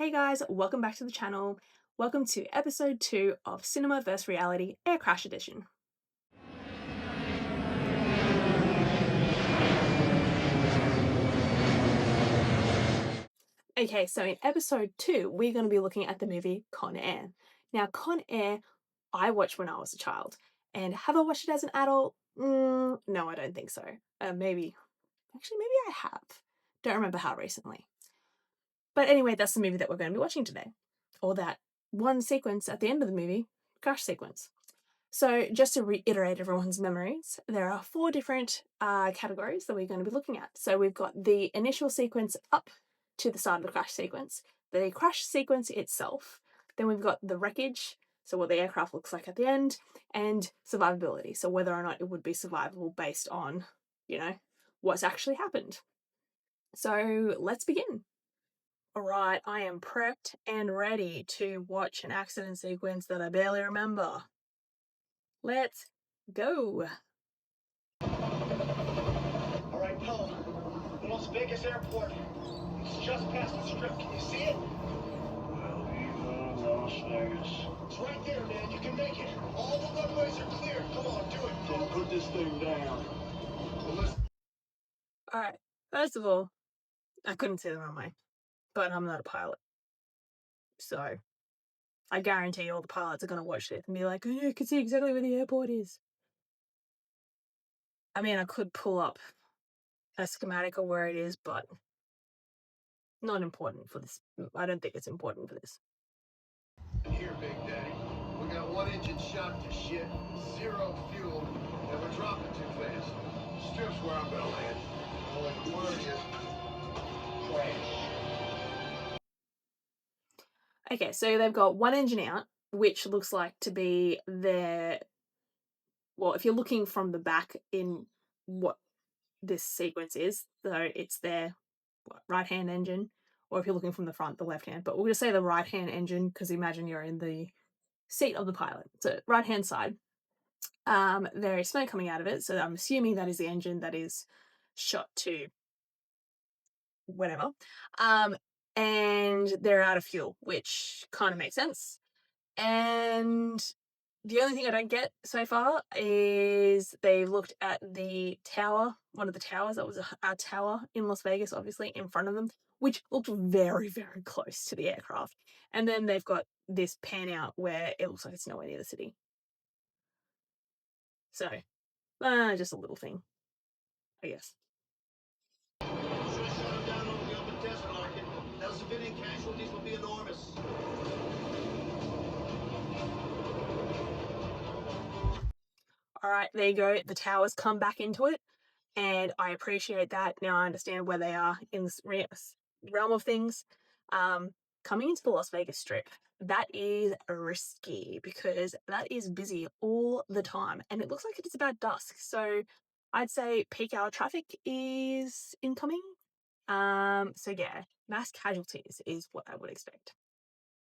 Hey guys, welcome back to the channel. Welcome to episode 2 of Cinema vs Reality Air Crash Edition. Okay, so in episode 2, we're going to be looking at the movie Con Air. Now, Con Air, I watched when I was a child. And have I watched it as an adult? No, I don't think so. Maybe I have. Don't remember how recently. But anyway, that's the movie that we're going to be watching today. Or that one sequence at the end of the movie, crash sequence. So just to reiterate everyone's memories, there are 4 different categories that we're going to be looking at. So we've got the initial sequence up to the start of the crash sequence, the crash sequence itself, then we've got the wreckage, so what the aircraft looks like at the end, and survivability, so whether or not it would be survivable based on, what's actually happened. So let's begin. Alright, I am prepped and ready to watch an accident sequence that I barely remember. Let's go. All right, Paul. Las Vegas Airport. It's just past the strip. Can you see it? Well, even Las Vegas. It's right there, man. You can make it. All the runways are clear. Come on, do it, Then Paul. put this thing down. Well, listen. Alright, first of all, I couldn't see the runway, but I'm not a pilot. So, I guarantee all the pilots are going to watch this and be like, oh, yeah, I can see exactly where the airport is. I mean, I could pull up a schematic of where it is, but not important for this. I don't think it's important for this. Here, Big Daddy. We got 1 engine shot to shit, 0 fuel, and we're dropping too fast. Strip's where I'm gonna land. Only the word is crash. Okay, so they've got 1 engine out, which looks like to be their... Well, if you're looking from the back in what this sequence is, so it's their right-hand engine, or if you're looking from the front, the left-hand. But we'll just say the right-hand engine, because imagine you're in the seat of the pilot. So right-hand side. There is smoke coming out of it, so I'm assuming that is the engine that is shot to whatever. And they're out of fuel, which kind of makes sense. And the only thing I don't get so far is they've looked at the tower, one of the towers, that was a tower in Las Vegas, obviously, in front of them, which looked very, very close to the aircraft. And then they've got this pan out where it looks like it's nowhere near the city. So, just a little thing, I guess. Should have shot him down over the open desert market. Those civilian casualties will be enormous. All right, there you go. The towers come back into it, and I appreciate that. Now I understand where they are in this realm of things. Coming into the Las Vegas Strip, that is risky because that is busy all the time, and it looks like it's about dusk. So I'd say peak hour traffic is incoming. So yeah, mass casualties is what I would expect.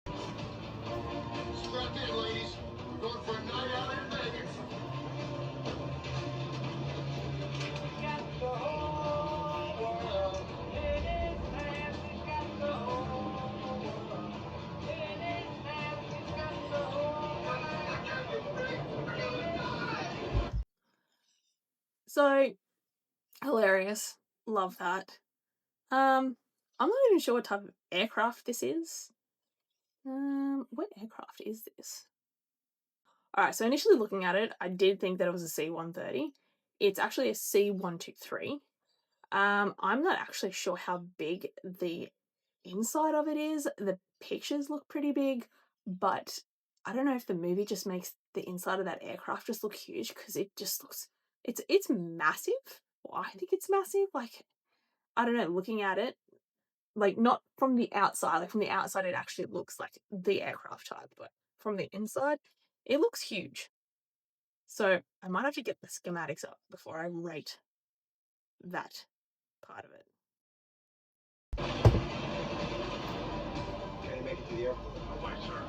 Strap in, ladies. We're going for a night out in Vegas. Got the whole world in his hands. He's got the whole world in his hands. He's got the whole world. I can't be free. We're gonna die. So hilarious, love that. I'm not even sure what type of aircraft this is. What aircraft is this? Alright, so initially looking at it, I did think that it was a C-130. It's actually a C-123. I'm not actually sure how big the inside of it is. The pictures look pretty big, but I don't know if the movie just makes the inside of that aircraft just look huge, because it just looks... It's massive. Well, I think it's massive. Like, I don't know, looking at it, like, not from the outside. Like, from the outside, it actually looks like the aircraft type, but from the inside, it looks huge. So I might have to get the schematics up before I rate that part of it. Can you make it to the airport? No way, sir.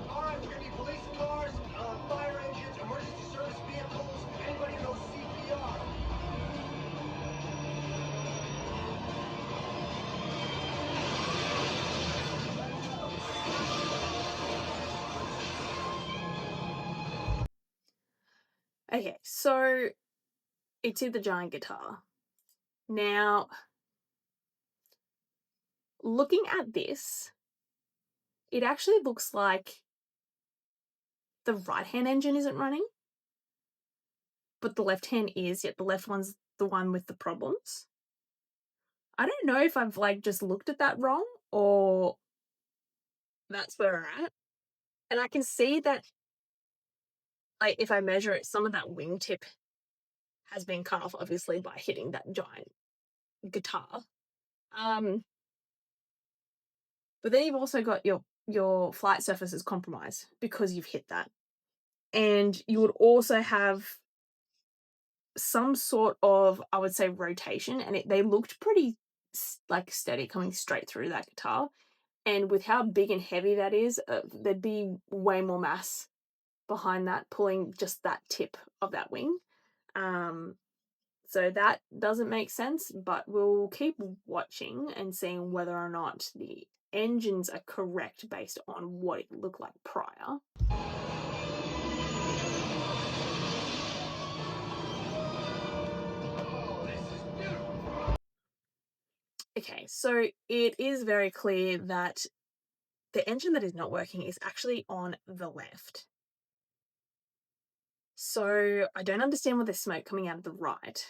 All right, we're gonna need police cars, fire engines, emergency service vehicles, anybody who knows CPR. So it's in the giant guitar. Now, looking at this, it actually looks like the right-hand engine isn't running, but the left hand is, yet the left one's the one with the problems. I don't know if I've, like, just looked at that wrong or that's where we're at. And I can see that, like, if I measure it, some of that wingtip has been cut off, obviously, by hitting that giant guitar. But then you've also got your flight surfaces compromised because you've hit that. And you would also have some sort of, I would say, rotation, and they looked pretty like steady coming straight through that guitar. And with how big and heavy that is, there'd be way more mass behind that, pulling just that tip of that wing. Um, so that doesn't make sense, but we'll keep watching and seeing whether or not the engines are correct based on what it looked like prior. Okay, so it is very clear that the engine that is not working is actually on the left. So I don't understand why there's smoke coming out of the right,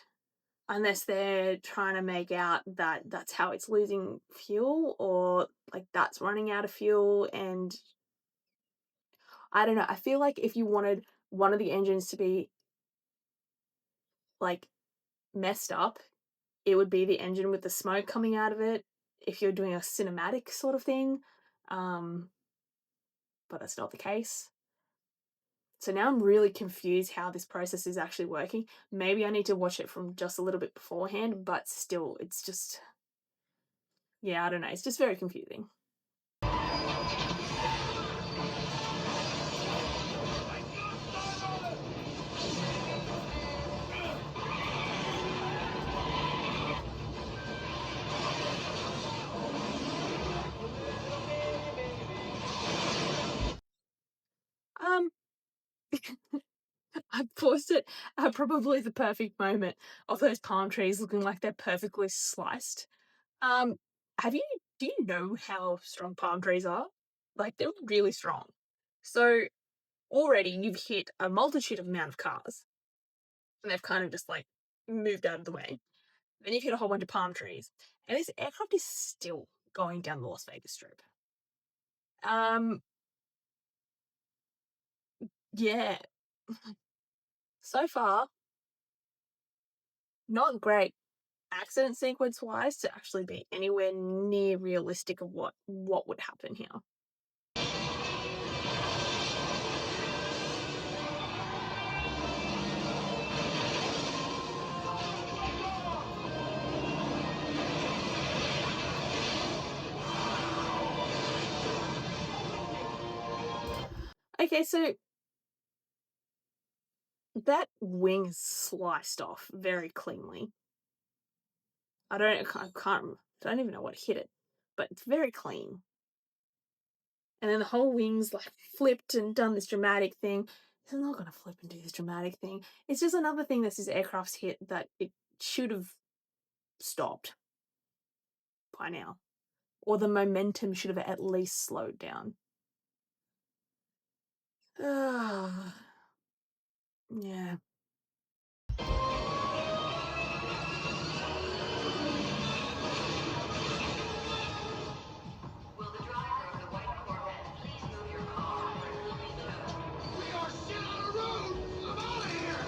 unless they're trying to make out that that's how it's losing fuel, or like that's running out of fuel. And I don't know. I feel like if you wanted one of the engines to be like messed up, it would be the engine with the smoke coming out of it if you're doing a cinematic sort of thing. Um, but that's not the case. So now I'm really confused how this process is actually working. Maybe I need to watch it from just a little bit beforehand, but still, it's just, yeah, I don't know. It's just very confusing. Um, I paused it at probably the perfect moment of those palm trees looking like they're perfectly sliced. Um, have you do you know how strong palm trees are? Like they're really strong. So already you've hit a multitude of amount of cars, and they've kind of just like moved out of the way. Then you've hit a whole bunch of palm trees, and this aircraft is still going down the Las Vegas Strip. Um, yeah. So far, not great accident sequence wise to actually be anywhere near realistic of what would happen here. Okay, so that wing is sliced off very cleanly. I don't even know what hit it, but it's very clean. And then the whole wing's like flipped and done this dramatic thing. It's not gonna flip and do this dramatic thing. It's just another thing that this aircraft's hit that it should have stopped by now. Or the momentum should have at least slowed down. Yeah. Will the driver of the white Corvette please move your car where it will be towed? We are shit on the road! I'm out of here!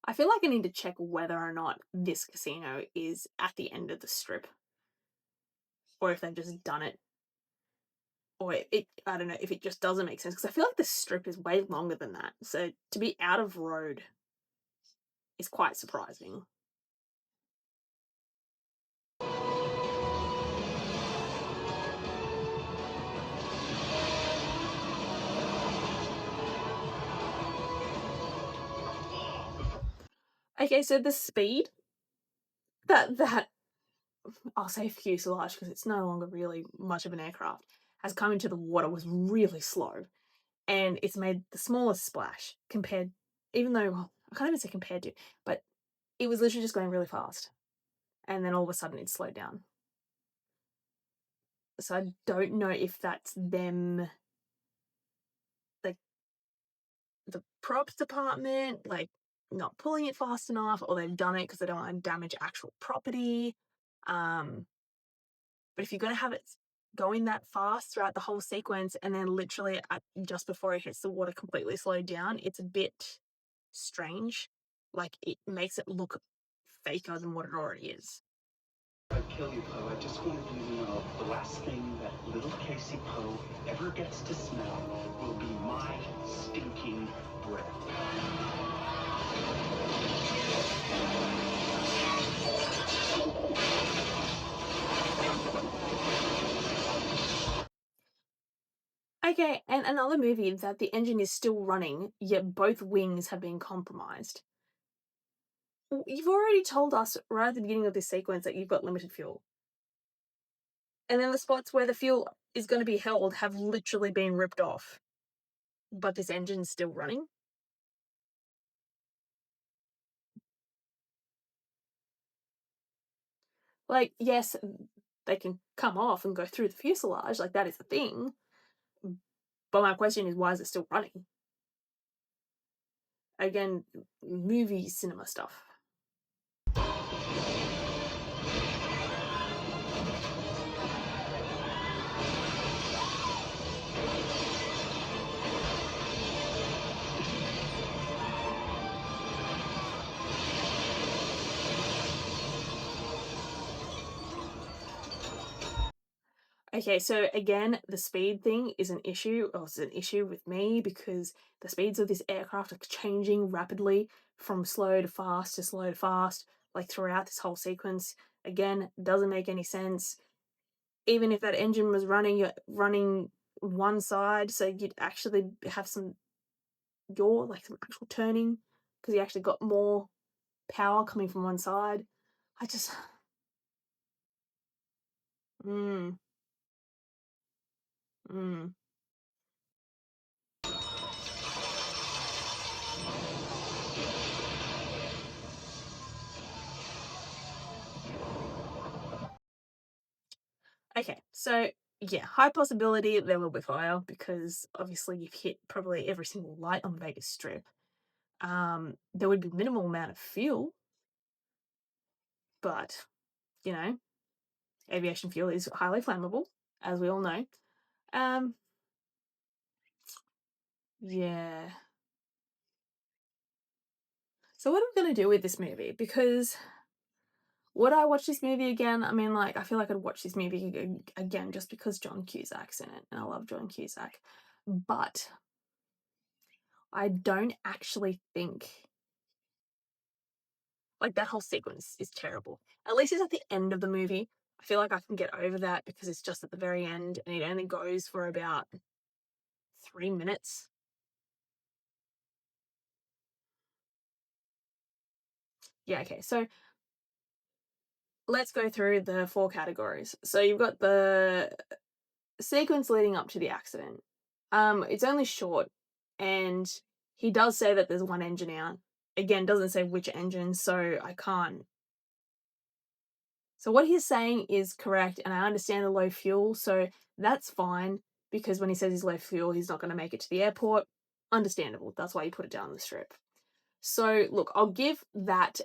I feel like I need to check whether or not this casino is at the end of the strip, or if they've just done it, or I don't know if it just doesn't make sense because I feel like the strip is way longer than that. So to be out of road is quite surprising. Okay, so the speed that I'll say fuselage because it's no longer really much of an aircraft has come into the water was really slow. and it's made the smallest splash compared, even though, well, I can't even say compared to, but it was literally just going really fast, and then all of a sudden it slowed down. So I don't know if that's them, like, the props department, like, not pulling it fast enough, or they've done it because they don't want to damage actual property. Um, but if you're gonna have it going that fast throughout the whole sequence and then literally just before it hits the water completely slowed down, it's a bit strange. Like, it makes it look faker than what it already is. I'd kill you, Poe. I just wanted you to know the last thing that little Casey Poe ever gets to smell will be my stinking breath. Okay, and another movie that the engine is still running, yet both wings have been compromised. You've already told us right at the beginning of this sequence that you've got limited fuel. And then the spots where the fuel is going to be held have literally been ripped off. But this engine's still running? Like, yes, they can come off and go through the fuselage, like, that is the thing. But my question is, why is it still running? Again, movie cinema stuff. Okay, so again, the speed thing is an issue, or it's an issue with me because the speeds of this aircraft are changing rapidly from slow to fast to slow to fast, like throughout this whole sequence. Again, doesn't make any sense. Even if that engine was running, you're running one side, so you'd actually have some yaw, like some actual turning, because you actually got more power coming from one side. I just, mm, mm. Okay, so yeah, high possibility there will be fire because obviously you've hit probably every single light on the Vegas Strip. There would be minimal amount of fuel, but you know, aviation fuel is highly flammable, as we all know. Um, yeah. So what am I gonna do with this movie? Because would I watch this movie again? I mean, like, I feel like I'd watch this movie again just because John Cusack's in it, and I love John Cusack. But I don't actually think, like, that whole sequence is terrible. At least it's at the end of the movie. I feel like I can get over that because it's just at the very end and it only goes for about 3 minutes. Yeah, okay. So let's go through the 4 categories. So you've got the sequence leading up to the accident. It's only short, and he does say that there's one engine out. Again, doesn't say which engine, so I can't. So what he's saying is correct, and I understand the low fuel, so that's fine because when he says he's low fuel, he's not going to make it to the airport. Understandable. That's why you put it down the strip. So look, I'll give that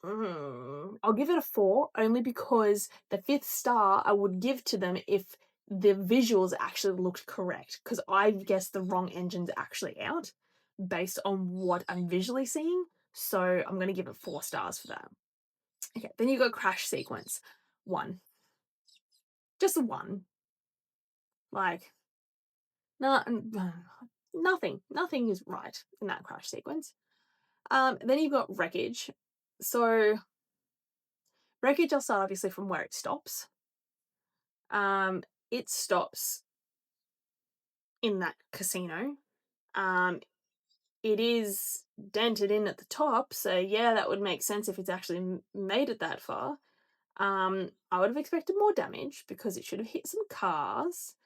I'll give it a 4 only because the 5th star I would give to them if the visuals actually looked correct, because I guess the wrong engine's actually out based on what I'm visually seeing. So I'm going to give it 4 stars for that. Okay, then you got crash sequence. 1. Just a 1. Like, no, nothing is right in that crash sequence. Then you've got wreckage. So wreckage, I'll start obviously from where it stops. It stops in that casino. It is dented in at the top, so yeah, that would make sense if it's actually made it that far. I would have expected more damage because it should have hit some cars,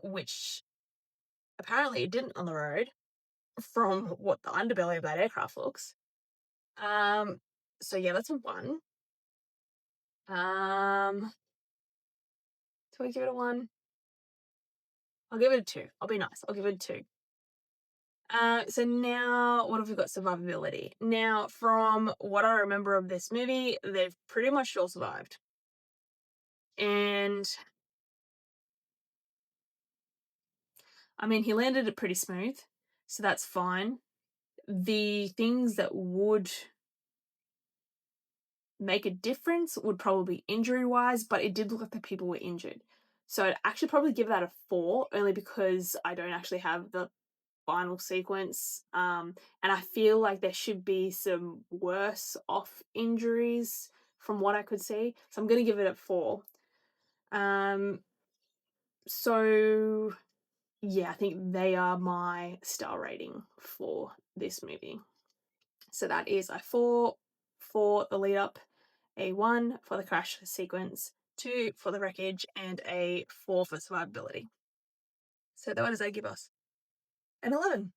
which Apparently it didn't on the road from what the underbelly of that aircraft looks. So yeah, that's a 1. Do I give it a 1? I'll give it a 2. I'll be nice. I'll give it a 2. So now what have we got? Survivability. Now, from what I remember of this movie, they've pretty much all survived. And I mean, he landed it pretty smooth, so that's fine. The things that would make a difference would probably be injury-wise, but it did look like the people were injured. So I'd actually probably give that a 4, only because I don't actually have the final sequence. And I feel like there should be some worse off injuries from what I could see. So I'm going to give it a 4. So yeah, I think they are my star rating for this movie. So that is a 4 for the lead up, a 1 for the crash sequence, 2 for the wreckage, and a 4 for survivability. So what does that give us? An 11.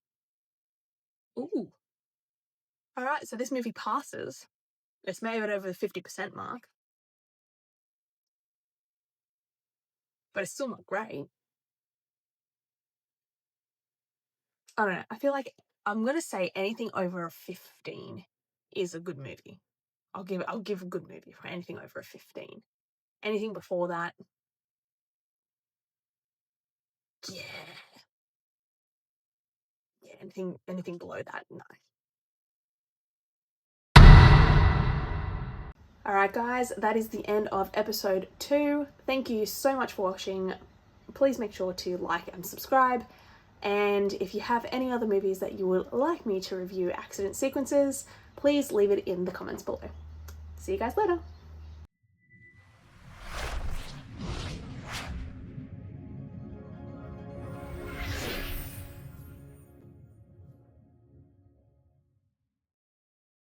Ooh. All right, so this movie passes. It's made it over the 50% mark. But it's still not great. I don't know. I feel like I'm going to say anything over a 15 is a good movie. I'll give a good movie for anything over a 15. Anything before that, yeah. Yeah, anything below that, no. Alright guys, that is the end of episode 2. Thank you so much for watching. Please make sure to like and subscribe. And if you have any other movies that you would like me to review accident sequences, please leave it in the comments below. See you guys later.